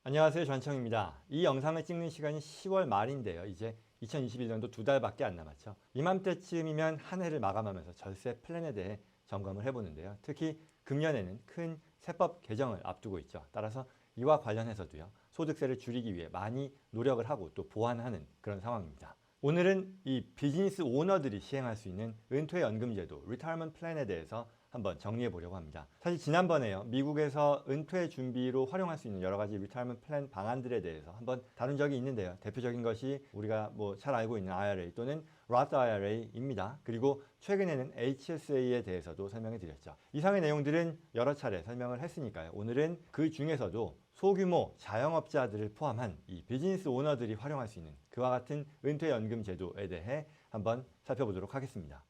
안녕하세요, 전청입니다. 이 영상을 찍는 시간이 10월 말인데요. 이제 2021년도 2달밖에 안 남았죠. 이맘때쯤이면 한 해를 마감하면서 절세 플랜에 대해 점검을 해보는데요. 특히 금년에는 큰 세법 개정을 앞두고 있죠. 따라서 이와 관련해서도요, 소득세를 줄이기 위해 많이 노력을 하고 또 보완하는 그런 상황입니다. 오늘은 이 비즈니스 오너들이 시행할 수 있는 은퇴연금제도, 리타이어먼트 플랜에 대해서 한번 정리해 보려고 합니다. 사실 지난번에요, 미국에서 은퇴 준비로 활용할 수 있는 여러 가지 리타이어먼트 플랜 방안들에 대해서 한번 다룬 적이 있는데요. 대표적인 것이 우리가 잘 알고 있는 IRA 또는 Roth IRA입니다. 그리고 최근에는 HSA에 대해서도 설명해 드렸죠. 이상의 내용들은 여러 차례 설명을 했으니까요. 오늘은 그 중에서도 소규모 자영업자들을 포함한 이 비즈니스 오너들이 활용할 수 있는 그와 같은 은퇴연금 제도에 대해 한번 살펴보도록 하겠습니다.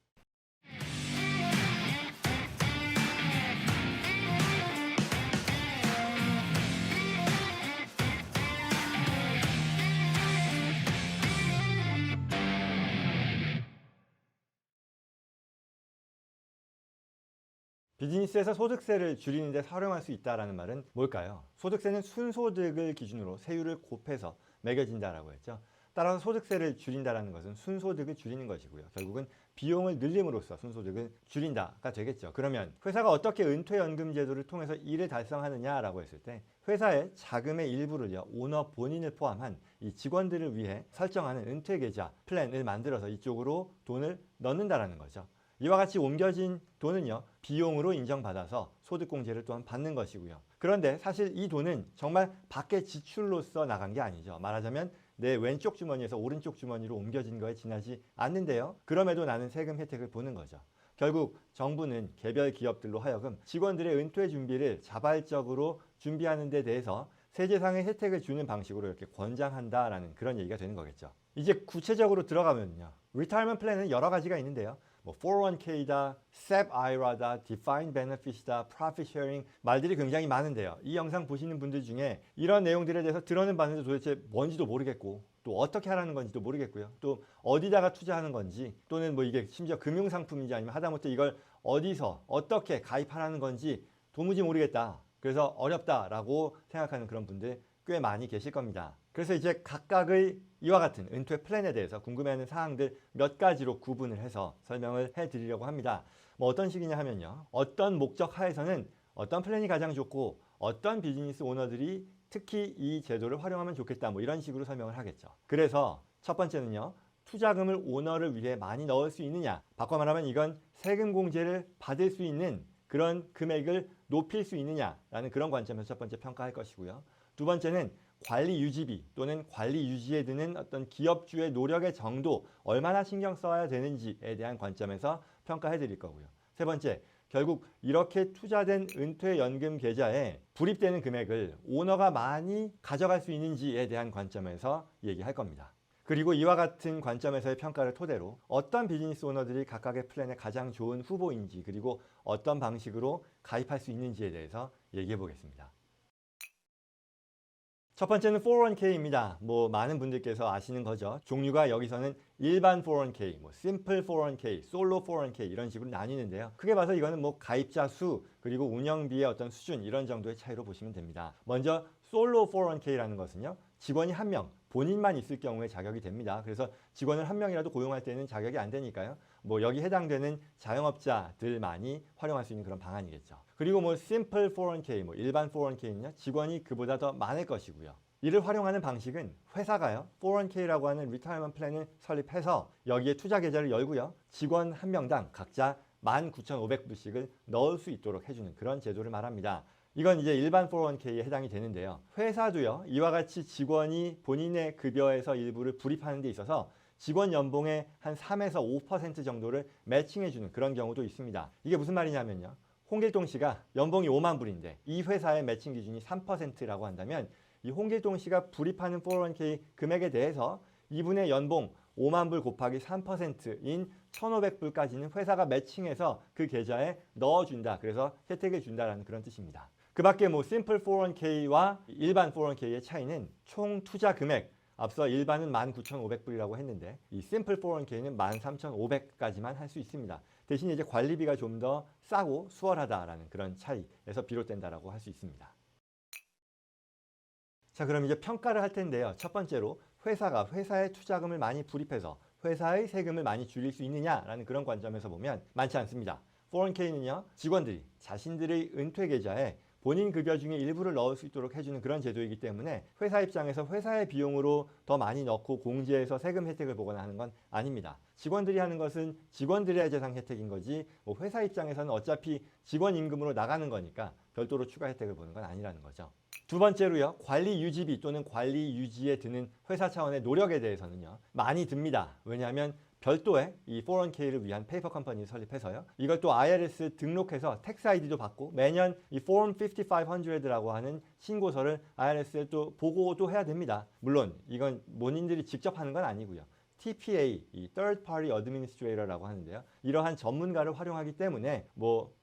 비즈니스에서 소득세를 줄이는 데 활용할 수 있다는 말은 뭘까요? 소득세는 순소득을 기준으로 세율을 곱해서 매겨진다라고 했죠. 따라서 소득세를 줄인다는 것은 순소득을 줄이는 것이고요. 결국은 비용을 늘림으로써 순소득을 줄인다가 되겠죠. 그러면 회사가 어떻게 은퇴연금 제도를 통해서 이를 달성하느냐라고 했을 때 회사의 자금의 일부를요, 오너 본인을 포함한 이 직원들을 위해 설정하는 은퇴계좌 플랜을 만들어서 이쪽으로 돈을 넣는다라는 거죠. 이와 같이 옮겨진 돈은요, 비용으로 인정받아서 소득공제를 또한 받는 것이고요. 그런데 사실 이 돈은 정말 밖에 지출로서 나간 게 아니죠. 말하자면 내 왼쪽 주머니에서 오른쪽 주머니로 옮겨진 거에 지나지 않는데요. 그럼에도 나는 세금 혜택을 보는 거죠. 결국 정부는 개별 기업들로 하여금 직원들의 은퇴 준비를 자발적으로 준비하는 데 대해서 세제상의 혜택을 주는 방식으로 이렇게 권장한다라는 그런 얘기가 되는 거겠죠. 이제 구체적으로 들어가면요, 리타이어먼트 플랜은 여러 가지가 있는데요. 401k다, SEP IRA다, Defined Benefit이다, Profit Sharing 말들이 굉장히 많은데요. 이 영상 보시는 분들 중에 이런 내용들에 대해서 들어는 봤는데 도대체 뭔지도 모르겠고 또 어떻게 하라는 건지도 모르겠고요. 또 어디다가 투자하는 건지 또는 이게 심지어 금융상품인지 아니면 하다못해 이걸 어디서 어떻게 가입하라는 건지 도무지 모르겠다. 그래서 어렵다라고 생각하는 그런 분들 꽤 많이 계실 겁니다. 그래서 이제 각각의 이와 같은 은퇴 플랜에 대해서 궁금해하는 사항들 몇 가지로 구분을 해서 설명을 해드리려고 합니다. 어떤 식이냐 하면요, 어떤 목적 하에서는 어떤 플랜이 가장 좋고 어떤 비즈니스 오너들이 특히 이 제도를 활용하면 좋겠다, 이런 식으로 설명을 하겠죠. 그래서 첫 번째는요, 투자금을 오너를 위해 많이 넣을 수 있느냐, 바꿔 말하면 이건 세금 공제를 받을 수 있는 그런 금액을 높일 수 있느냐라는 그런 관점에서 첫 번째 평가할 것이고요. 두 번째는 관리 유지비 또는 관리 유지에 드는 어떤 기업주의 노력의 정도, 얼마나 신경 써야 되는지에 대한 관점에서 평가해 드릴 거고요. 세 번째, 결국 이렇게 투자된 은퇴연금 계좌에 불입되는 금액을 오너가 많이 가져갈 수 있는지에 대한 관점에서 얘기할 겁니다. 그리고 이와 같은 관점에서의 평가를 토대로 어떤 비즈니스 오너들이 각각의 플랜에 가장 좋은 후보인지, 그리고 어떤 방식으로 가입할 수 있는지에 대해서 얘기해 보겠습니다. 첫 번째는 401k입니다. 많은 분들께서 아시는 거죠. 종류가 여기서는 일반 401k, 심플 401k, 솔로 401k 이런 식으로 나뉘는데요. 크게 봐서 이거는 가입자 수 그리고 운영비의 어떤 수준 이런 정도의 차이로 보시면 됩니다. 먼저 솔로 401k라는 것은요, 직원이 한 명, 본인만 있을 경우에 자격이 됩니다. 그래서 직원을 한 명이라도 고용할 때는 자격이 안 되니까요. 여기 해당되는 자영업자들만이 활용할 수 있는 그런 방안이겠죠. 그리고 심플 401k, 일반 401k는요, 직원이 그보다 더 많을 것이고요. 이를 활용하는 방식은 회사가요, 401k라고 하는 리타이어먼트 플랜을 설립해서 여기에 투자 계좌를 열고요, 직원 한 명당 각자 19,500불씩을 넣을 수 있도록 해주는 그런 제도를 말합니다. 이건 이제 일반 401k에 해당이 되는데요. 회사도요, 이와 같이 직원이 본인의 급여에서 일부를 불입하는 데 있어서 직원 연봉의 한 3에서 5% 정도를 매칭해주는 그런 경우도 있습니다. 이게 무슨 말이냐면요, 홍길동 씨가 연봉이 5만 불인데 이 회사의 매칭 기준이 3%라고 한다면 이 홍길동 씨가 불입하는 401k 금액에 대해서 이분의 연봉 5만 불 곱하기 3%인 1,500불까지는 회사가 매칭해서 그 계좌에 넣어준다. 그래서 혜택을 준다라는 그런 뜻입니다. 그 밖에 심플 401k와 일반 401k의 차이는 총 투자 금액, 앞서 일반은 19,500불이라고 했는데 이 심플 401k는 13,500까지만 할 수 있습니다. 대신 이제 관리비가 좀 더 싸고 수월하다라는 그런 차이에서 비롯된다라고 할 수 있습니다. 자, 그럼 이제 평가를 할 텐데요. 첫 번째로 회사가 회사의 투자금을 많이 불입해서 회사의 세금을 많이 줄일 수 있느냐라는 그런 관점에서 보면 많지 않습니다. 401k는요, 직원들이 자신들의 은퇴 계좌에 본인 급여 중에 일부를 넣을 수 있도록 해주는 그런 제도이기 때문에 회사 입장에서 회사의 비용으로 더 많이 넣고 공제해서 세금 혜택을 보거나 하는 건 아닙니다. 직원들이 하는 것은 직원들의 재산 혜택인 거지 뭐 회사 입장에서는 어차피 직원 임금으로 나가는 거니까 별도로 추가 혜택을 보는 건 아니라는 거죠. 두 번째로요, 관리 유지비 또는 관리 유지에 드는 회사 차원의 노력에 대해서는요 많이 듭니다. 왜냐하면 별도의 이 401k를 위한 페이퍼 컴퍼니를 설립해서요. 이걸 또 IRS 등록해서 텍스 아이디도 받고 매년 이 Form 5500라고 하는 신고서를 IRS에 또 보고도 해야 됩니다. 물론 이건 본인들이 직접 하는 건 아니고요. TPA, 이 Third Party Administrator라고 하는데요. 이러한 전문가를 활용하기 때문에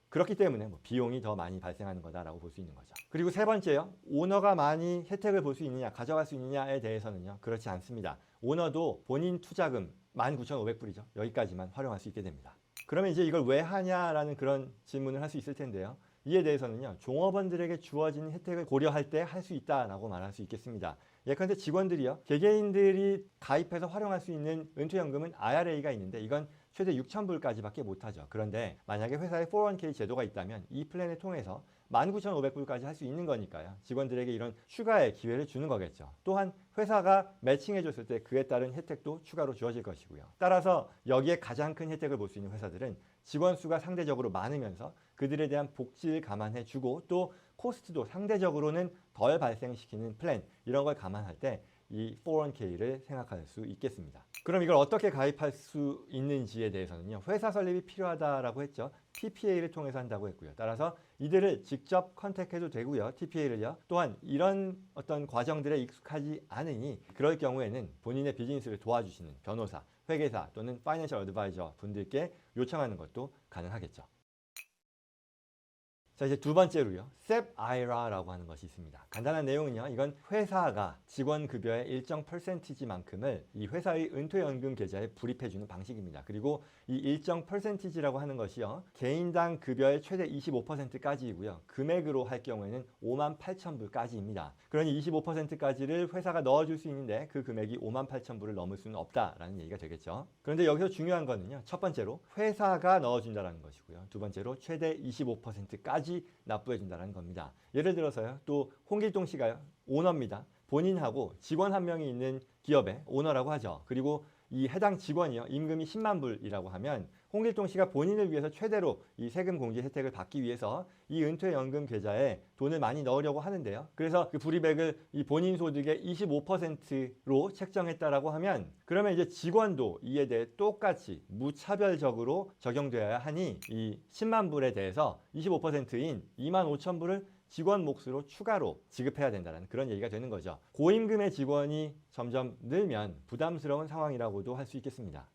그렇기 때문에 비용이 더 많이 발생하는 거다라고 볼 수 있는 거죠. 그리고 세 번째요. 오너가 많이 혜택을 볼 수 있느냐, 가져갈 수 있느냐에 대해서는요. 그렇지 않습니다. 오너도 본인 투자금 19,500불이죠. 여기까지만 활용할 수 있게 됩니다. 그러면 이제 이걸 왜 하냐라는 그런 질문을 할 수 있을 텐데요. 이에 대해서는요. 종업원들에게 주어진 혜택을 고려할 때 할 수 있다라고 말할 수 있겠습니다. 예컨대 직원들이요. 개개인들이 가입해서 활용할 수 있는 은퇴연금은 IRA가 있는데 이건 최대 6,000불까지밖에 못하죠. 그런데 만약에 회사에 401k 제도가 있다면 이 플랜을 통해서 19,500불까지 할 수 있는 거니까요. 직원들에게 이런 추가의 기회를 주는 거겠죠. 또한 회사가 매칭해줬을 때 그에 따른 혜택도 추가로 주어질 것이고요. 따라서 여기에 가장 큰 혜택을 볼 수 있는 회사들은 직원 수가 상대적으로 많으면서 그들에 대한 복지를 감안해주고 또 코스트도 상대적으로는 덜 발생시키는 플랜 이런 걸 감안할 때 이 401k를 생각할 수 있겠습니다. 그럼 이걸 어떻게 가입할 수 있는지에 대해서는요. 회사 설립이 필요하다라고 했죠. TPA를 통해서 한다고 했고요. 따라서 이들을 직접 컨택해도 되고요. TPA를요. 또한 이런 어떤 과정들에 익숙하지 않으니 그럴 경우에는 본인의 비즈니스를 도와주시는 변호사, 회계사 또는 파이낸셜 어드바이저 분들께 요청하는 것도 가능하겠죠. 자, 이제 두 번째로요. SEP IRA라고 하는 것이 있습니다. 간단한 내용은요. 이건 회사가 직원 급여의 일정 퍼센티지만큼을 이 회사의 은퇴연금 계좌에 불입해주는 방식입니다. 그리고 이 일정 퍼센티지라고 하는 것이요. 개인당 급여의 최대 25%까지이고요. 금액으로 할 경우에는 58,000불까지입니다. 그러니 25%까지를 회사가 넣어줄 수 있는데 그 금액이 58,000불을 넘을 수는 없다라는 얘기가 되겠죠. 그런데 여기서 중요한 거는요. 첫 번째로 회사가 넣어준다는 것이고요. 두 번째로 최대 25%까지 납부해준다는 겁니다. 예를 들어서요. 또 홍길동 씨가요. 오너입니다. 본인하고 직원 한 명이 있는 기업의 오너라고 하죠. 그리고 이 해당 직원이요. 임금이 10만 불이라고 하면 홍길동 씨가 본인을 위해서 최대로 이 세금 공제 혜택을 받기 위해서 이 은퇴연금 계좌에 돈을 많이 넣으려고 하는데요. 그래서 그 불이백을 이 본인 소득의 25%로 책정했다라고 하면 그러면 이제 직원도 이에 대해 똑같이 무차별적으로 적용되어야 하니 이 10만 불에 대해서 25%인 25,000불을 직원 몫으로 추가로 지급해야 된다는 그런 얘기가 되는 거죠. 고임금의 직원이 점점 늘면 부담스러운 상황이라고도 할 수 있겠습니다.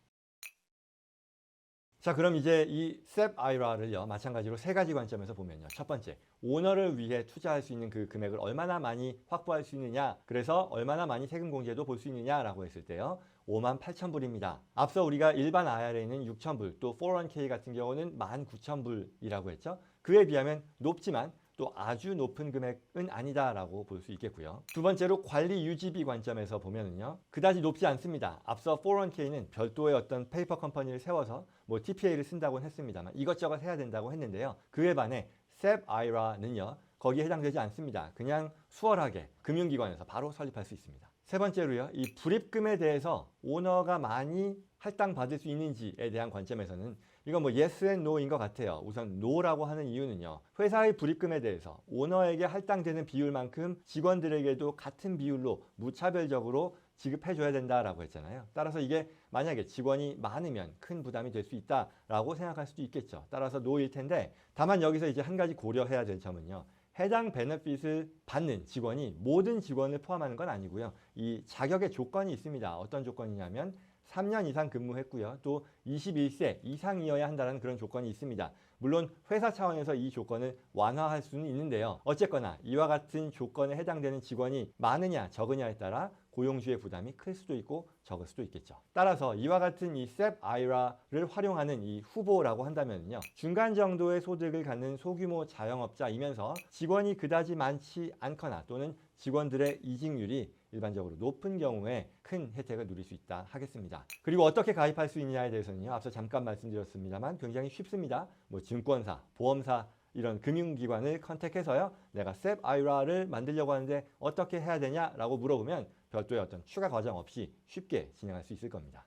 자, 그럼 이제 이 SEP IRA를요 마찬가지로 세 가지 관점에서 보면요. 첫 번째, 오너를 위해 투자할 수 있는 그 금액을 얼마나 많이 확보할 수 있느냐, 그래서 얼마나 많이 세금 공제도 볼 수 있느냐라고 했을 때요. 58,000불입니다. 앞서 우리가 일반 IRA는 6,000불, 또 401k 같은 경우는 19,000불이라고 했죠. 그에 비하면 높지만 또 아주 높은 금액은 아니다라고 볼 수 있겠고요. 두 번째로 관리 유지비 관점에서 보면은요. 그다지 높지 않습니다. 앞서 401k는 별도의 어떤 페이퍼 컴퍼니를 세워서 TPA를 쓴다고는 했습니다만 이것저것 해야 된다고 했는데요. 그에 반해 SEP IRA는요. 거기에 해당되지 않습니다. 그냥 수월하게 금융기관에서 바로 설립할 수 있습니다. 세 번째로요. 이 불입금에 대해서 오너가 많이 할당받을 수 있는지에 대한 관점에서는 이건 yes and no인 것 같아요. 우선 no라고 하는 이유는요. 회사의 불입금에 대해서 오너에게 할당되는 비율만큼 직원들에게도 같은 비율로 무차별적으로 지급해줘야 된다라고 했잖아요. 따라서 이게 만약에 직원이 많으면 큰 부담이 될 수 있다라고 생각할 수도 있겠죠. 따라서 no일 텐데 다만 여기서 이제 한 가지 고려해야 될 점은요. 해당 베네핏을 받는 직원이 모든 직원을 포함하는 건 아니고요. 이 자격의 조건이 있습니다. 어떤 조건이냐면 3년 이상 근무했고요. 또 21세 이상이어야 한다는 그런 조건이 있습니다. 물론 회사 차원에서 이 조건을 완화할 수는 있는데요. 어쨌거나 이와 같은 조건에 해당되는 직원이 많으냐 적으냐에 따라 고용주의 부담이 클 수도 있고 적을 수도 있겠죠. 따라서 이와 같은 이 SEP IRA를 활용하는 이 후보라고 한다면요, 중간 정도의 소득을 갖는 소규모 자영업자이면서 직원이 그다지 많지 않거나 또는 직원들의 이직률이 일반적으로 높은 경우에 큰 혜택을 누릴 수 있다 하겠습니다. 그리고 어떻게 가입할 수 있느냐에 대해서는요, 앞서 잠깐 말씀드렸습니다만 굉장히 쉽습니다. 뭐 증권사, 보험사 이런 금융기관을 컨택해서요, 내가 SEP IRA를 만들려고 하는데 어떻게 해야 되냐라고 물어보면 별도의 어떤 추가 과정 없이 쉽게 진행할 수 있을 겁니다.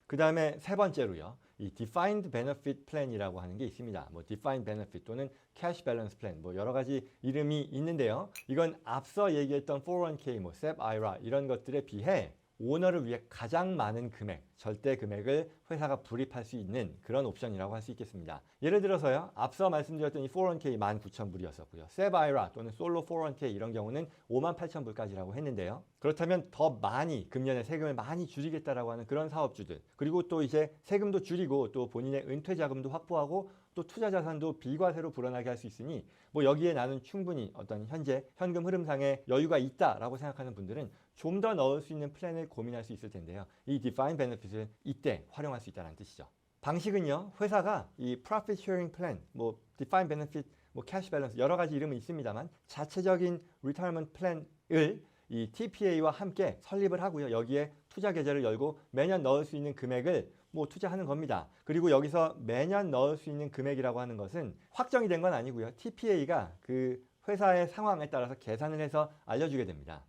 그 다음에 세 번째로요, 이 Defined Benefit Plan이라고 하는 게 있습니다. 뭐 Defined Benefit 또는 Cash Balance Plan, 뭐 여러 가지 이름이 있는데요. 이건 앞서 얘기했던 401k, 뭐 SEP IRA 이런 것들에 비해 오너를 위해 가장 많은 금액, 절대 금액을 회사가 불입할 수 있는 그런 옵션이라고 할 수 있겠습니다. 예를 들어서요, 앞서 말씀드렸던 이 401k 19,000불이었었고요. SEP IRA 또는 솔로 401k 이런 경우는 58,000불까지라고 했는데요. 그렇다면 더 많이 금년에 세금을 많이 줄이겠다라고 하는 그런 사업주들, 그리고 또 이제 세금도 줄이고 또 본인의 은퇴 자금도 확보하고 또 투자 자산도 비과세로 불어나게 할 수 있으니 뭐 여기에 나는 충분히 어떤 현재 현금 흐름상의 여유가 있다라고 생각하는 분들은 좀 더 넣을 수 있는 플랜을 고민할 수 있을 텐데요. 이 Defined Benefit을 이때 활용할 수 있다는 뜻이죠. 방식은요, 회사가 이 Profit Sharing Plan, 뭐 Defined Benefit, 뭐 Cash Balance 여러 가지 이름은 있습니다만 자체적인 Retirement Plan을 이 TPA와 함께 설립을 하고요. 여기에 투자 계좌를 열고 매년 넣을 수 있는 금액을 뭐 투자하는 겁니다. 그리고 여기서 매년 넣을 수 있는 금액이라고 하는 것은 확정이 된 건 아니고요. TPA가 그 회사의 상황에 따라서 계산을 해서 알려주게 됩니다.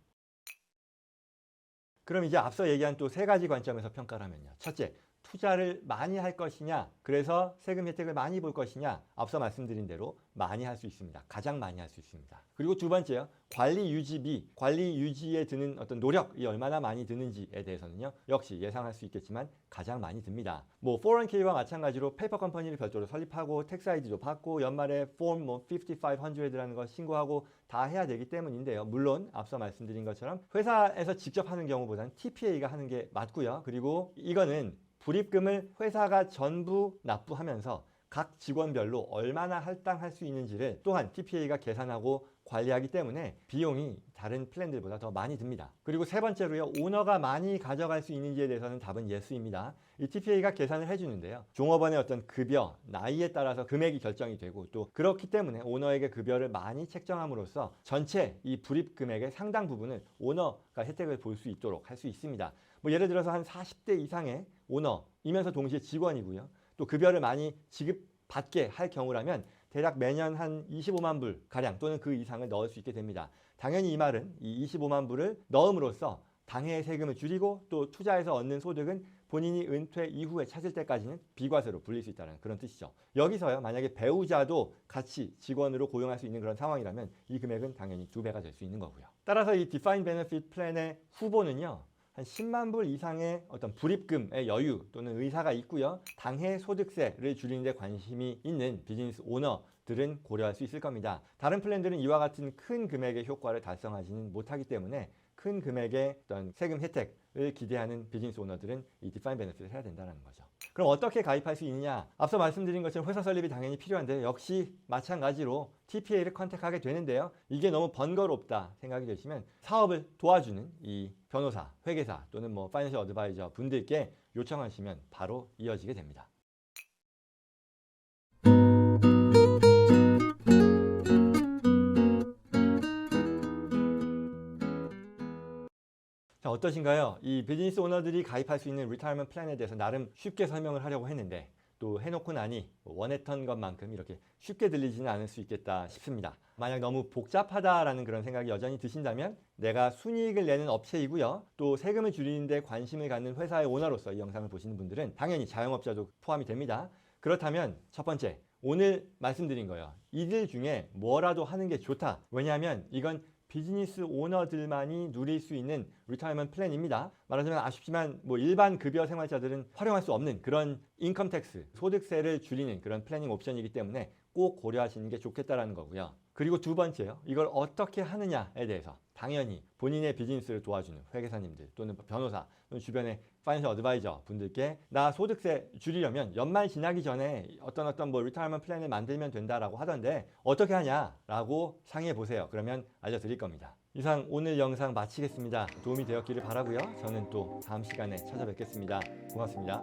그럼 이제 앞서 얘기한 또 세 가지 관점에서 평가를 하면요. 첫째, 투자를 많이 할 것이냐, 그래서 세금 혜택을 많이 볼 것이냐, 앞서 말씀드린 대로 많이 할 수 있습니다. 가장 많이 할 수 있습니다. 그리고 두 번째요, 관리 유지비, 관리 유지에 드는 어떤 노력이 얼마나 많이 드는지에 대해서는요, 역시 예상할 수 있겠지만 가장 많이 듭니다. 뭐 401k와 마찬가지로 페이퍼 컴퍼니를 별도로 설립하고 텍스 아이디도 받고 연말에 폼 뭐 5500라는 거 신고하고 다 해야 되기 때문인데요. 물론 앞서 말씀드린 것처럼 회사에서 직접 하는 경우보다는 TPA가 하는 게 맞고요. 그리고 이거는 불입금을 회사가 전부 납부하면서 각 직원별로 얼마나 할당할 수 있는지를 또한 TPA가 계산하고 관리하기 때문에 비용이 다른 플랜들보다 더 많이 듭니다. 그리고 세 번째로요, 오너가 많이 가져갈 수 있는지에 대해서는 답은 예스입니다. 이 TPA가 계산을 해주는데요. 종업원의 어떤 급여, 나이에 따라서 금액이 결정이 되고 또 그렇기 때문에 오너에게 급여를 많이 책정함으로써 전체 이 불입 금액의 상당 부분을 오너가 혜택을 볼 수 있도록 할 수 있습니다. 뭐 예를 들어서 한 40대 이상의 오너이면서 동시에 직원이고요. 또 급여를 많이 지급받게 할 경우라면 대략 매년 한 25만 불 가량 또는 그 이상을 넣을 수 있게 됩니다. 당연히 이 말은 이 25만 불을 넣음으로써 당해의 세금을 줄이고 또 투자해서 얻는 소득은 본인이 은퇴 이후에 찾을 때까지는 비과세로 불릴 수 있다는 그런 뜻이죠. 여기서요, 만약에 배우자도 같이 직원으로 고용할 수 있는 그런 상황이라면 이 금액은 당연히 2배가 될 수 있는 거고요. 따라서 이 Defined Benefit Plan의 후보는요, 한 10만 불 이상의 어떤 불입금의 여유 또는 의사가 있고요. 당해 소득세를 줄이는 데 관심이 있는 비즈니스 오너들은 고려할 수 있을 겁니다. 다른 플랜들은 이와 같은 큰 금액의 효과를 달성하지는 못하기 때문에 큰 금액의 어떤 세금 혜택을 기대하는 비즈니스 오너들은 이 디파인 베네핏을 해야 된다는 거죠. 그럼 어떻게 가입할 수 있느냐? 앞서 말씀드린 것처럼 회사 설립이 당연히 필요한데 역시 마찬가지로 TPA를 컨택하게 되는데요. 이게 너무 번거롭다 생각이 되시면 사업을 도와주는 이 변호사, 회계사 또는 뭐 파이낸셜 어드바이저 분들께 요청하시면 바로 이어지게 됩니다. 자, 어떠신가요? 이 비즈니스 오너들이 가입할 수 있는 리타이어먼트 플랜에 대해서 나름 쉽게 설명을 하려고 했는데 또 해놓고 나니 원했던 것만큼 이렇게 쉽게 들리지는 않을 수 있겠다 싶습니다. 만약 너무 복잡하다라는 그런 생각이 여전히 드신다면 내가 순이익을 내는 업체이고요. 또 세금을 줄이는 데 관심을 갖는 회사의 오너로서 이 영상을 보시는 분들은 당연히 자영업자도 포함이 됩니다. 그렇다면 첫 번째, 오늘 말씀드린 거예요. 이들 중에 뭐라도 하는 게 좋다. 왜냐하면 이건 비즈니스 오너들만이 누릴 수 있는 리타이어먼트 플랜입니다. 말하자면 아쉽지만 뭐 일반 급여 생활자들은 활용할 수 없는 그런 인컴 텍스, 소득세를 줄이는 그런 플래닝 옵션이기 때문에 꼭 고려하시는 게 좋겠다라는 거고요. 그리고 두 번째요. 이걸 어떻게 하느냐에 대해서 당연히 본인의 비즈니스를 도와주는 회계사님들 또는 변호사 또는 주변의 파이낸셜 어드바이저 분들께 나 소득세 줄이려면 연말 지나기 전에 어떤 뭐 리타이어먼트 플랜을 만들면 된다라고 하던데 어떻게 하냐라고 상의해 보세요. 그러면 알려드릴 겁니다. 이상 오늘 영상 마치겠습니다. 도움이 되었기를 바라고요. 저는 또 다음 시간에 찾아뵙겠습니다. 고맙습니다.